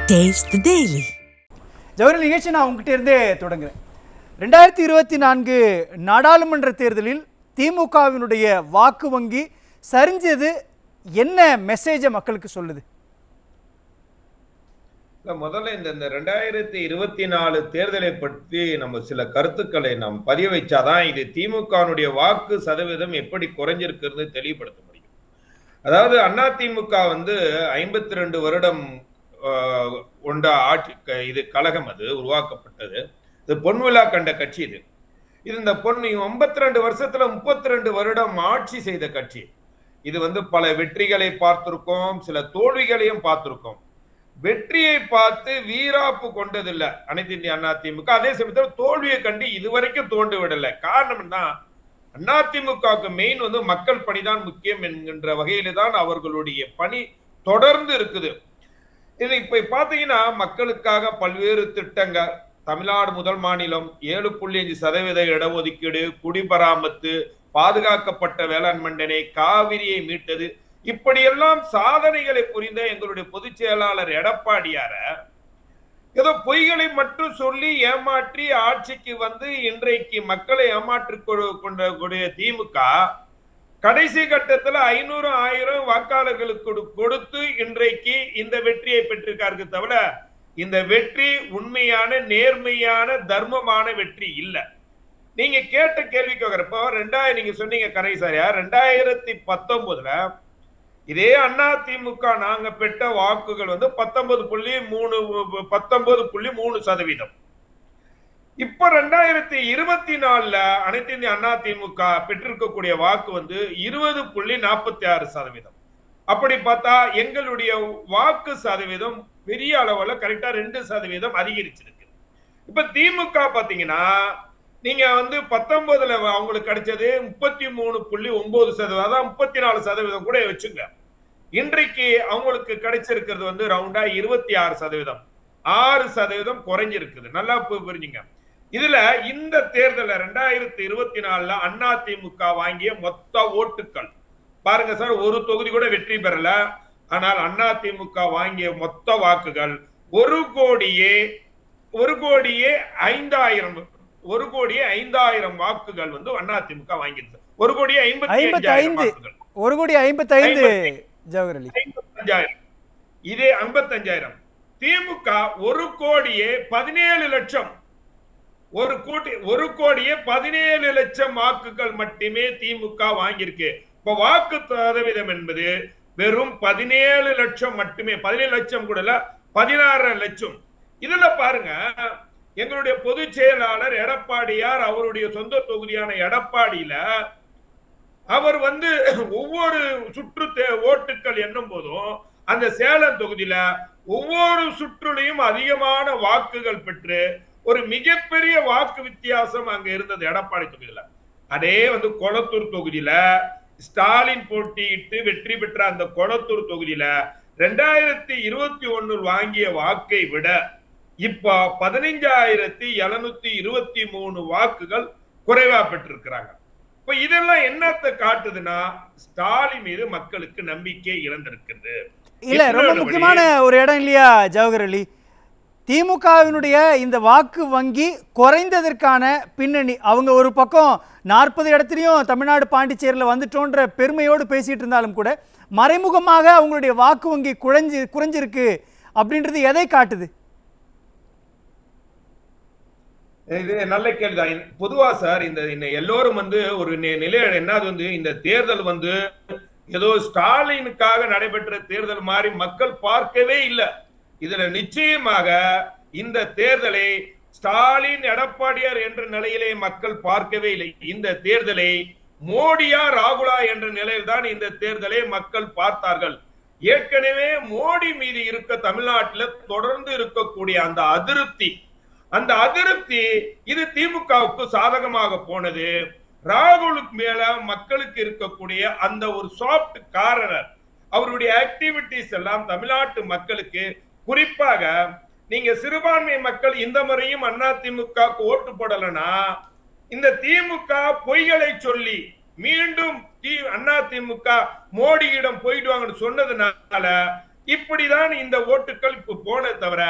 Taste the Daily. Jawahar நிகழ்ச்சி நான் உங்ககிட்ட இருந்தே தொடங்குறேன். 2024 நாடாளுமன்ற தேர்தலில் திமுகவினுடைய வாக்கு வங்கி சரிஞ்சது என்ன மெசேஜை மக்களுக்கு சொல்லுது? முதல்ல இந்த 2024 தேர்தலை பற்றி நம்ம சில கருத்துக்களை நாம் பதிய வச்சாதான் இது திமுகனுடைய வாக்கு சதவீதம் எப்படி குறைஞ்சிருக்கிறது தெளிவுபடுத்த முடியும். அதாவது அதிமுக 52 வருடம் கொண்ட ஆட்சி இது கழகம், அது உருவாக்கப்பட்டது. இது பொன்விழா கண்ட கட்சி. இது இந்த 52 வருஷத்துல 32 வருடம் ஆட்சி செய்த கட்சி. இது பல வெற்றிகளை பார்த்திருக்கோம், சில தோல்விகளையும் பார்த்திருக்கோம். வெற்றியை பார்த்து வீராப்பு கொண்டதில்லை அனைத்து இந்திய அண்ணா திமுக. அதே சமயத்தில் தோல்வியை கண்டு இதுவரைக்கும் தோண்டு விடலை. காரணம் என்ன? அதிமுகவுக்கு மெயின் மக்கள் பணிதான் முக்கியம் என்கின்ற வகையில தான் அவர்களுடைய பணி தொடர்ந்து இருக்குது. இது இப்ப பாத்தீங்கன்னா மக்களுக்காக பல்வேறு திட்டங்கள். தமிழ்நாடு முதல் மாநிலம், 7.5% இடஒதுக்கீடு, குடிபராமத்து, பாதுகாக்கப்பட்ட வேளாண் மண்டனை, காவிரியை மீட்டது, இப்படியெல்லாம் சாதனைகளை புரிந்த எங்களுடைய பொதுச் செயலாளர் எடப்பாடியார ஏதோ பொய்களை மட்டும் சொல்லி ஏமாற்றி ஆட்சிக்கு இன்றைக்கு மக்களை ஏமாற்றி கொண்ட திமுக கடைசி கட்டத்துல 500 1000 வாக்காளர்களுக்கு கொடுத்து இன்றைக்கு இந்த வெற்றியை பெற்றிருக்காருக்கு. தவிர இந்த வெற்றி உண்மையான நேர்மையான தர்மமான வெற்றி இல்ல. நீங்க கேட்ட கேள்விக்கு நீங்க சொன்னீங்க கரைசாரியா, 2019 இதே அதிமுக நாங்க பெற்ற வாக்குகள் 19.3%. இப்ப 2024 அனைத்து இந்திய அண்ணா திமுக பெற்றிருக்கக்கூடிய வாக்கு 20.46%. அப்படி பார்த்தா எங்களுடைய வாக்கு சதவீதம் பெரிய அளவுல கரெக்டா 2% அதிகரிச்சிருக்கு. இப்ப திமுக பாத்தீங்கன்னா நீங்க 19 அவங்களுக்கு கிடைச்சது 33.9%, 34% கூட வச்சுங்க. இன்றைக்கு அவங்களுக்கு கிடைச்சிருக்கிறது ரவுண்டா 26%, 6% குறைஞ்சிருக்குது. நல்லா புரிஞ்சுங்க. இதுல இந்த தேர்தல 2024 அதிமுக வாங்கிய மொத்த ஓட்டுக்கள் பாருங்க சார், ஒரு தொகுதி கூட வெற்றி பெறல. ஆனால் அதிமுக வாங்கிய மொத்த வாக்குகள் 1,05,000 வாக்குகள் அதிமுக வாங்கியிருக்கு. 1,55,000 ஜவஹர் அலி. 55,000. இதே 55,000. திமுக 1,17,00,000. 1,17,00,000 வாக்குகள் மட்டுமே திமுக வாங்கியிருக்கு. இப்ப வாக்கு சதவீதம் என்பது வெறும் 17 லட்சம் மட்டுமே. 17 லட்சம் கூட இல்ல, 16 லட்சம். இதுல பாருங்க, எங்களுடைய பொதுச் செயலாளர் எடப்பாடியார் அவருடைய சொந்த தொகுதியான எடப்பாடியில அவர் ஒவ்வொரு சுற்று ஓட்டுக்கள் எண்ணும் போதும் அந்த சேலம் தொகுதியில ஒவ்வொரு சுற்றுலையும் அதிகமான வாக்குகள் பெற்று ஒரு மிகப்பெரிய வாக்கு வித்தியாசம் அங்க இருந்தது எடப்பாடி தொகுதியில. அதே கொளத்தூர் தொகுதியில ஸ்டாலின் போட்டியிட்டு வெற்றி பெற்ற அந்த கொளத்தூர் தொகுதியில 2021 வாங்கிய வாக்கை விட இப்ப 15,723 வாக்குகள் குறைவா பெற்றிருக்கிறாங்க. இப்ப இதெல்லாம் என்னத்தை காட்டுதுன்னா ஸ்டாலின் மீது மக்களுக்கு நம்பிக்கை இழந்திருக்கிறது. இல்ல, ரொம்ப முக்கியமான ஒரு இடம் இல்லையா ஜவஹர் அலி? திமுகவினுடைய இந்த வாக்கு வங்கி குறைந்ததற்கான பின்னணி, அவங்க ஒரு பக்கம் 40 இடத்துலையும் தமிழ்நாடு பாண்டிச்சேரியில் வந்துட்டோன்ற பெருமையோடு பேசிட்டு இருந்தாலும் கூட மறைமுகமாக அவங்களுடைய வாக்கு வங்கி குறைஞ்சிருக்கு அப்படின்றது எதை காட்டுது? இது நல்ல கேள்விதான். பொதுவா சார் இந்த எல்லோரும் ஒரு நிலை என்னது, இந்த தேர்தல் ஏதோ ஸ்டாலினுக்காக நடைபெற்ற தேர்தல் மாதிரி மக்கள் பார்க்கவே இல்லை. இதுல நிச்சயமாக இந்த தேர்தலை ஸ்டாலின் எடப்பாடியார் என்ற நிலையிலே மக்கள் பார்க்கவே இல்லை. இந்த தேர்தலை மோடியா ராகுலா என்ற நிலையில் தான் இந்த தேர்தலை மக்கள் பார்த்தார்கள். ஏற்கனவே மோடி மீது இருக்க தமிழ்நாட்டில் தொடர்ந்து இருக்கக்கூடிய அந்த அதிருப்தி இது திமுகவுக்கு சாதகமாக போனது. ராகுலுக்கு மேல மக்களுக்கு இருக்கக்கூடிய அந்த ஒரு சாஃப்ட் கார்னர், அவருடைய ஆக்டிவிட்டிஸ் எல்லாம் தமிழ்நாட்டு மக்களுக்கு, குறிப்பாக நீங்க சிறுபான்மை மக்கள் இந்த முறையும் அதிமுக ஓட்டு போடலனா இந்த திமுக பொய்களை சொல்லி மீண்டும் அதிமுக மோடியிடம் போயிடுவாங்கன்னு சொன்னதுனால இப்படிதான் இந்த ஓட்டுகள் இப்ப போன தவிர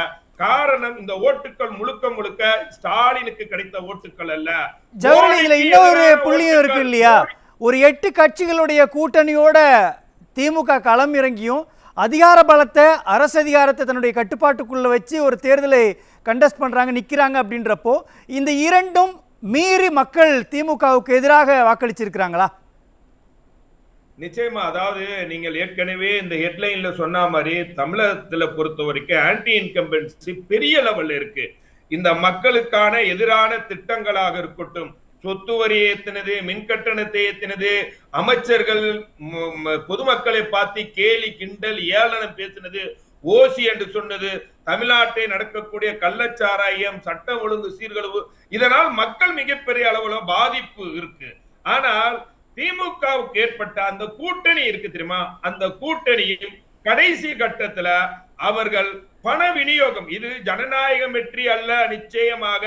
காரணம் இந்த ஓட்டுகள் முழுக்க முழுக்க ஸ்டாலினுக்கு கிடைத்த ஓட்டுகள் அல்ல. ஜவஹர்லால், இதுல இன்னொரு புள்ளியும் இருக்கு இல்லையா? ஒரு 8 கட்சிகளுடைய கூட்டணியோட திமுக களம் இறங்கியும் அதிகார பலத்தை, அரசு அதிகாரத்தை தன்னுடைய கட்டுப்பாட்டுக்குள்ள வச்சு ஒரு தேர்தலை கண்டஸ்ட் பண்றாங்க, நிக்கிறாங்க. அப்படின்றப்போ இந்த இரண்டும் மீறி மக்கள் திமுகவுக்கு எதிராக வாக்களிச்சிருக்கிறாங்களா? நிச்சயமா. அதாவது நீங்கள் ஏற்கனவே இந்த ஹெட்லைன்ல சொன்ன மாதிரி தமிழகத்துல பொறுத்த வரைக்கும் ஆன்டி இன்கம்பன்சி பெரிய லெவல்ல இருக்கு. இந்த மக்களுக்கான எதிரான திட்டங்களாக இருக்கட்டும், சொத்து வரி ஏத்தினது, மின்கட்டணத்தை ஏத்தினது, அமைச்சர்கள் பொதுமக்களை பார்த்து கேலி கிண்டல் ஏளனம் பேசினது, ஓசி என்று சொன்னது, தமிழ்நாட்டை நடக்கக்கூடிய கள்ளச்சாராயம், சட்ட ஒழுங்கு சீர்கழிவு, இதனால் மக்கள் மிகப்பெரிய அளவுல பாதிப்பு இருக்கு. ஆனால் திமுகவுக்கு ஏற்பட்ட அந்த கூட்டணி இருக்கு தெரியுமா, அந்த கூட்டணியில் கடைசி கட்டத்துல அவர்கள் பண விநியோகம், இது ஜனநாயக வெற்றி அல்ல, நிச்சயமாக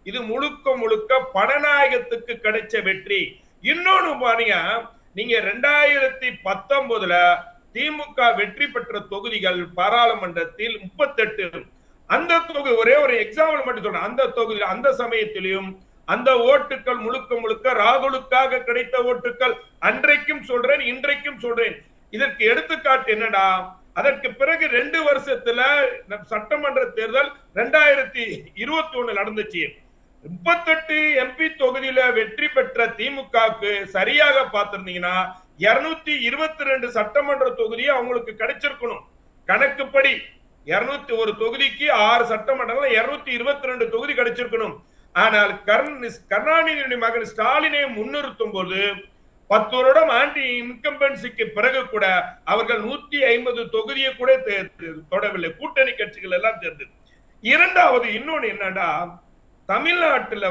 இது முழுக்க முழுக்க பணநாயகத்துக்கு கிடைச்ச வெற்றி. இன்னொன்னு பாருங்க, நீங்க 2019 திமுக வெற்றி பெற்ற தொகுதிகள் பாராளுமன்றத்தில் 38. அந்த தொகுதி ஒரே ஒரு எக்ஸாம்பிள் மட்டும் சொல்றேன். அந்த தொகுதியில் அந்த சமயத்திலும் அந்த ஓட்டுகள் முழுக்க முழுக்க ராகுலுக்காக கிடைத்த ஓட்டுகள். அன்றைக்கும் சொல்றேன், இன்றைக்கும் சொல்றேன். இதற்கு எடுத்துக்காட்டு என்னடா, அதற்கு பிறகு 2 வருஷத்துல சட்டமன்ற தேர்தல் 2021 நடந்துச்சு. 38 எம்பி தொகுதியில வெற்றி பெற்ற திமுகவுக்கு சரியாக பார்த்திருந்தீங்கன்னா 222 சட்டமன்ற தொகுதி அவங்களுக்கு கிடைச்சிருக்கணும். கணக்குப்படி 201 தொகுதிக்கு 6 சட்டமன்றங்கள் 222 தொகுதி கிடைச்சிருக்கணும். ஆனால் கருணாநிதியுடைய மகன் ஸ்டாலினை முன்னிறுத்தும் போது 10 வருடம் ஆன்டி இன்கம்பன்சிக்கு பிறகு கூட அவர்கள் 150 தொகுதியை கூட தொடவில்லை. கூட்டணி கட்சிகள் எல்லாம் சேர்ந்து. இரண்டாவது இன்னொன்னு என்னன்னா, தமிழ்நாட்டுல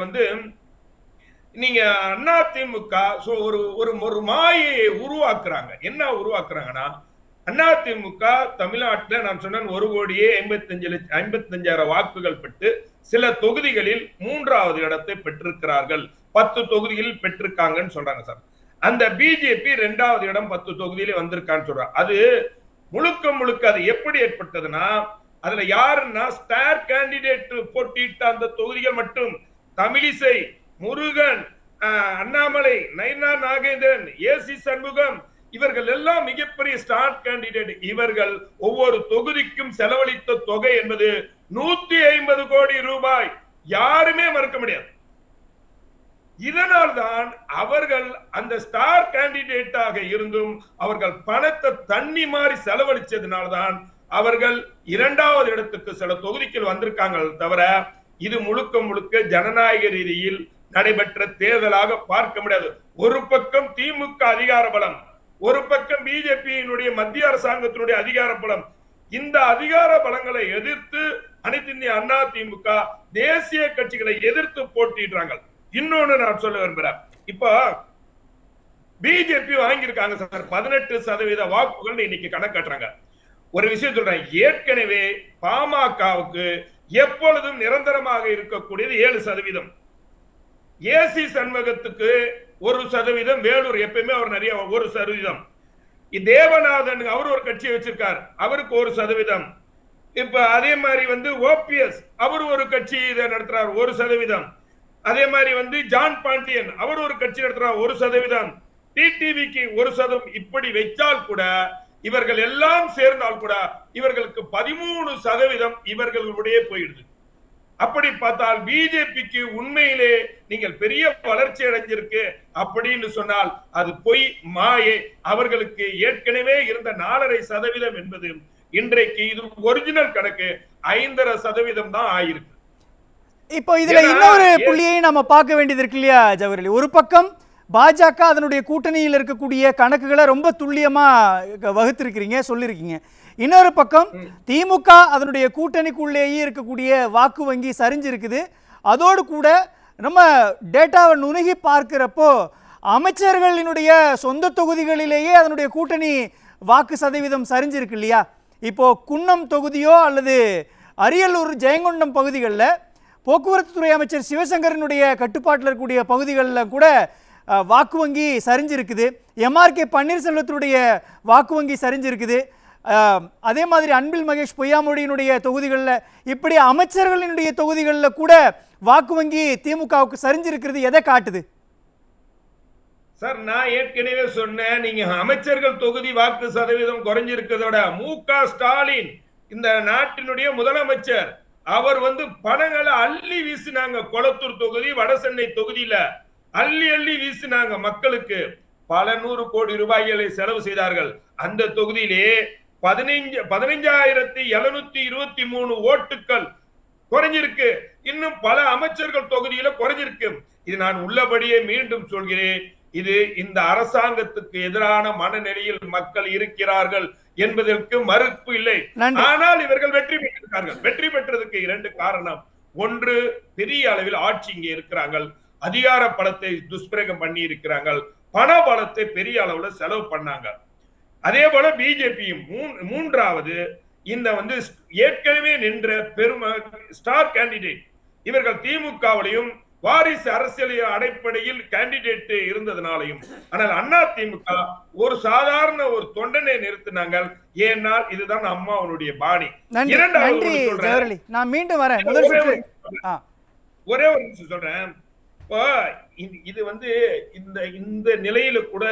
நீங்க அதிமுக ஒரு மாயை உருவாக்குறாங்க. என்ன உருவாக்குறாங்கன்னா, அதிமுக தமிழ்நாட்டில் நான் சொன்னேன் 1,55,00,000 வாக்குகள் பெற்று சில தொகுதிகளில் 3வது இடத்தை பெற்றிருக்கிறார்கள். 10 தொகுதிகளில் பெற்றிருக்காங்கன்னு சொல்றாங்க சார். அந்த பிஜேபி 2வது இடம் 10 தொகுதியிலே வந்திருக்கான்னு சொல்றாங்க. அது முழுக்க முழுக்க அது எப்படி ஏற்பட்டதுன்னா, அதுல யாருன்னா ஸ்டார் கேண்டிடேட் போட்டியிட்ட அந்த தொகுதிகள் மட்டும் தமிழிசை, முருகன், அண்ணாமலை, நயனா நாகேந்திரன், ஏசி சண்முகம், இவர்கள் எல்லாம் மிகப்பெரிய ஸ்டார் கேண்டிடேட். இவர்கள் ஒவ்வொரு தொகுதிக்கும் செலவழித்த தொகை என்பது 150 கோடி ரூபாய். யாருமே மறுக்க முடியாது. இதனால்தான் அவர்கள் அந்த ஸ்டார் கேண்டிடேட்டாக இருந்தும் அவர்கள் பணத்தை தண்ணி மாதிரி செலவழிச்சதுனால்தான் அவர்கள் 2வது இடத்துக்கு சில தொகுதிகள் வந்திருக்காங்க. தவிர இது முழுக்க முழுக்க ஜனநாயக ரீதியில் நடைபெற்ற தேர்தலாக பார்க்க முடியாது. ஒரு பக்கம் திமுக அதிகார பலம், ஒரு பக்கம் பிஜேபியினுடைய மத்திய அரசாங்கத்தினுடைய அதிகார பலம். இந்த அதிகார பலங்களை எதிர்த்து அனைத்து இந்திய அண்ணா திமுக தேசிய கட்சிகளை எதிர்த்து போட்டிடுறாங்க. இன்னொன்னு நான் சொல்ல விரும்புறேன். இப்ப பிஜேபி வாங்கியிருக்காங்க சார் 18% வாக்குகள் இன்னைக்கு கணக்காட்டுறாங்க. ஒரு விஷயம் சொல்றேன், ஏற்கனவே பாமகவுக்கு எப்பொழுதும் நிரந்தரமாக இருக்கக்கூடியது 7%. ஏசி சண்முகத்துக்கு 1%, வேலூர் எப்பயுமே அவர் நிறைய 1%. தேவநாதன் அவர் ஒரு கட்சி வச்சிருக்கார், அவருக்கு 1%. இப்ப அதே மாதிரி ஓபிஎஸ் அவர் ஒரு கட்சி இதை நடத்துறார் 1%. அதே மாதிரி ஜான் பாண்டியன் அவர் ஒரு கட்சி நடத்துறார் 1%. டிடிவிக்கு 1%. இப்படி வைச்சால் கூட இவர்கள் எல்லாம் சேர்ந்தால் கூட இவர்களுக்கு 13% இவர்களுடைய போயிடுது. அப்படி பார்த்தால் பிஜேபிக்கு உண்மையிலே நீங்கள் பெரிய வளர்ச்சி அடைஞ்சிருக்கு அப்படின்னு சொன்னால் அது பொய், மாயை. அவர்களுக்கு ஏற்கனவே இருந்த 4.5% என்பது இன்றைக்கு இது ஒரிஜினல் கணக்கு 5.5% தான் ஆயிருக்கு. இப்போ இதுல இன்னொரு புள்ளியை நம்ம பார்க்க வேண்டியது இருக்கு இல்லையா ஜவஹர்லால்? ஒரு பக்கம் பாஜக அதனுடைய கூட்டணியில் இருக்கக்கூடிய கணக்குகளை ரொம்ப துல்லியமா வகுத்திருக்கிறீங்க, சொல்லியிருக்கீங்க. இன்னொரு பக்கம் திமுக அதனுடைய கூட்டணிக்குள்ளேயே இருக்கக்கூடிய வாக்கு வங்கி சரிஞ்சிருக்குது. அதோடு கூட நம்ம டேட்டாவை நுணுகி பார்க்கிறப்போ அமைச்சர்களினுடைய சொந்த தொகுதிகளிலேயே அதனுடைய கூட்டணி வாக்கு சதவீதம் சரிஞ்சிருக்கு இல்லையா? இப்போ குன்னம் தொகுதியோ அல்லது அரியலூர் ஜெயங்கொண்டம் பகுதிகளில் போக்குவரத்து துறை அமைச்சர் சிவசங்கரனுடைய கட்டுப்பாட்டில் இருக்கக்கூடிய பகுதிகளில் கூட வாக்கு வங்கி சரிஞ்சிருக்குது. எம்ஆர்கே பன்னீர்செல்வத்தினுடைய வாக்கு வங்கி சரிஞ்சிருக்குது. அதே மாதிரி அன்பில் மகேஷ் பொய்யாமொழியினுடைய தொகுதிகளில், இப்படி அமைச்சர்களினுடைய தொகுதிகளில் கூட வாக்கு வங்கி திமுகவுக்கு சரிஞ்சிருக்கிறது எதை காட்டுது? சார், நான் ஏற்கனவே சொன்னேன், நீங்க அமைச்சர்கள் தொகுதி வாக்கு சதவீதம் குறைஞ்சிருக்கிறதோட மு.க. ஸ்டாலின் இந்த நாட்டினுடைய முதலமைச்சர் அவர் பணங்களை அள்ளி வீசினாங்க. கொளத்தூர் தொகுதி, வடசென்னை தொகுதியில அள்ளி அள்ளி வீசினாங்க. மக்களுக்கு பல 100 கோடி ரூபாய்களை செலவு செய்தார்கள். அந்த தொகுதியிலே 15,723 ஓட்டுகள் குறைஞ்சிருக்கு. இன்னும் பல அமைச்சர்கள் தொகுதியில குறைஞ்சிருக்கு. இது நான் உள்ளபடியே மீண்டும் சொல்கிறேன், இது இந்த அரசாங்கத்துக்கு எதிரான மனநிலையில் மக்கள் இருக்கிறார்கள் என்பதற்கு மறுப்பு இல்லை. ஆனால் இவர்கள் வெற்றி பெற்றிருக்கார்கள். வெற்றி பெற்றதுக்கு 2 காரணம். ஒன்று, பெரிய அளவில் ஆட்சி இங்கே இருக்கிறார்கள், அதிகார பலத்தை துஷ்பிரயோகம் பண்ணி இருக்கிறார்கள், பண பலத்தை பெரிய அளவுல செலவு பண்ணாங்க. அதே போல பிஜேபியும். மூன்றாவது, இந்த ஏற்கனவே நின்ற ஸ்டார் கேண்டிடேட் இவர்கள் திமுகவிலையும் வாரிசு அரசியல் அடிப்படையில் கேண்டிடேட் இருந்ததுனாலையும். ஆனால் அண்ணா திமுக ஒரு சாதாரண ஒரு தொண்டனை நிறுத்தினாங்க. ஏனால் இதுதான் அம்மாவுடைய பாணி. இரண்டாவது, நான் மீண்டும் வரேன், ஒரே ஒரு நிமிஷம் சொல்றேன். இது இந்த நிலையில கூட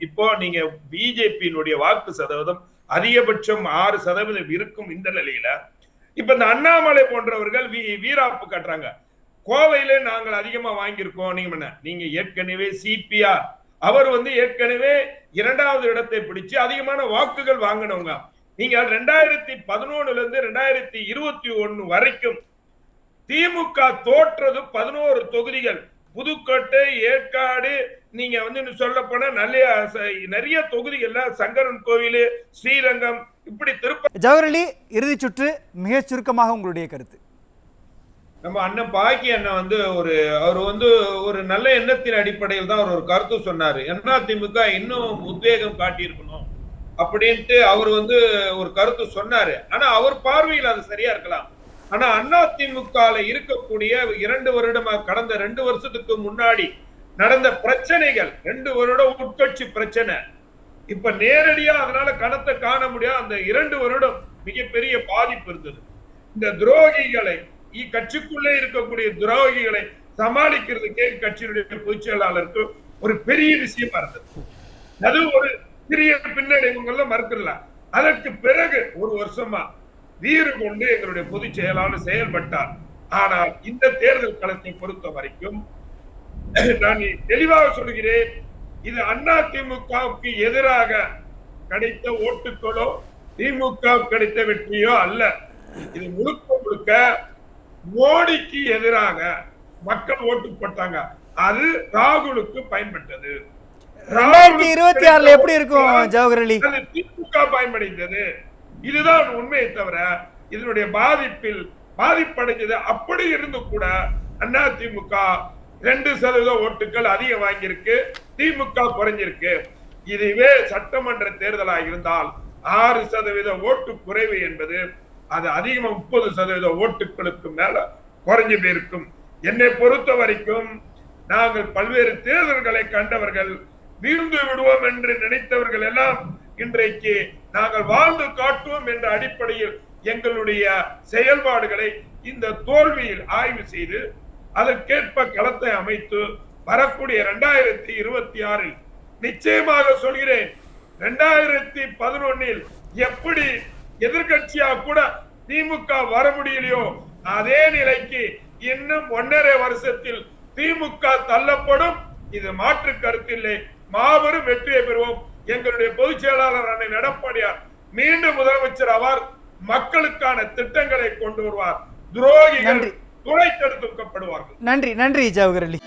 இப்போ நீங்க பிஜேபியினுடைய வாக்கு சதவீதம் அதிகபட்சம் 6% இருக்கும். இந்த நிலையில இப்ப இந்த அண்ணாமலை போன்றவர்கள் வீராப்பு காட்டுறாங்க. கோவையில நாங்கள் அதிகமா வாங்கியிருக்கோம். நீங்க ஏற்கனவே சிபிஆர் அவர் ஏற்கனவே 2வது இடத்தை பிடிச்சு அதிகமான வாக்குகள் வாங்கினவங்க. நீங்க 2011 இருந்து 2021 வரைக்கும் திமுக தோற்றது 11 தொகுதிகள். புதுக்கோட்டை, ஏற்காடு, நீங்க சொல்ல போனா நிறைய தொகுதிகள்ல, சங்கரன் கோவில், ஸ்ரீரங்கம், இப்படி திருப்பதி. ஜவஹர் அலி, இறுதி சுற்று மிக சுருக்கமாக உங்களுடைய கருத்து. நம்ம அண்ணன் பாக்கி அண்ணன் அவர் ஒரு நல்ல எண்ணத்தின் அடிப்படையில் தான் அவர் ஒரு கருத்து சொன்னாரு. அதிமுக இன்னும் உத்வேகம் காட்டியிருக்கணும் அப்படின்ட்டு அவர் ஒரு கருத்து சொன்னாரு. ஆனா அவர் பார்வையில் அது சரியா இருக்கலாம். ஆனா அதிமுக இருக்கக்கூடிய 2 வருடமா, கடந்த 2 வருஷத்துக்கு முன்னாடி நடந்த பிரச்சனைகள், 2 வருடம் உட்கட்சி பிரச்சனை, இப்ப நேரடியா அதனால கணத்தை காண முடியாது. அந்த 2 வருடம் மிகப்பெரிய பாதிப்பு இருந்தது. இந்த துரோகிகளை, கட்சிக்குள்ளே இருக்கக்கூடிய துரோகிகளை சமாளிக்கிறதுக்கே கட்சியினுடைய பொதுச் செயலாளருக்கு ஒரு பெரிய விஷயமா இருந்தது. அது ஒரு சிறிய பின்னடைவுகள் மறுக்கல. அதற்கு பிறகு 1 வருஷமா வீறு கொண்டு எங்களுடைய பொதுச் செயலாளர் செயல்பட்டார். ஆனால் இந்த தேர்தல் களத்தை பொறுத்த வரைக்கும் நான் தெளிவாக சொல்கிறேன், இது அதிமுகவுக்கு எதிராக கிடைத்த ஓட்டுகளோ திமுக கிடைத்த வெற்றியோ அல்ல. இது முழுக்க முழுக்க மோடிக்கு எதிராக மக்கள் ஓட்டு போட்டாங்க. அது ராகுலுக்கு பயன்பட்டது. 2026 எப்படி இருக்கும் ஜவஹர் அலி? திமுக பயன்படுத்தது. இதுதான் உண்மையை தவிர இதனுடைய பாதிப்படைஞ்சது. அப்படி இருந்து கூட அதிமுக 2% ஓட்டுகள் அதிகம் வாங்கியிருக்கு, திமுக குறைஞ்சிருக்கு. இதுவே சட்டமன்ற தேர்தலாக இருந்தால் 6% ஓட்டு குறைவு என்பது அது அதிகமா 30% ஓட்டுகளுக்கு மேல குறைஞ்சு போயிருக்கும். என்னை பொறுத்த வரைக்கும் நாங்கள் பல்வேறு தேர்தல்களை கண்டவர்கள், வீழ்ந்து விடுவோம் என்று நினைத்தவர்கள் எல்லாம் இன்றைக்கு நாங்கள் வாழ்ந்து காட்டுவோம் என்ற அடிப்படையில் எங்களுடைய செயல்பாடுகளை இந்த தோல்வியில் ஆய்வு செய்து அதற்கேற்ப களத்தை அமைத்து வரக்கூடிய 2026 நிச்சயமாக சொல்கிறேன், 2011 எப்படி எதிர்கட்சியா கூட திமுக வர முடியலையோ அதே நிலைக்கு இன்னும் 1.5 வருஷத்தில் திமுக தள்ளப்படும். இது மாற்று கருத்தில்லை. மாபெரும் வெற்றியை பெறுவோம். எங்களுடைய பொதுச் செயலாளர் அண்ணன் எடப்பாடியார் மீண்டும் முதலமைச்சர் ஆவார். மக்களுக்கான திட்டங்களை கொண்டு வருவார். துரோகிகள் துளைத்தெடுக்கப்படுவார்கள். நன்றி ஜவஹர் அலி.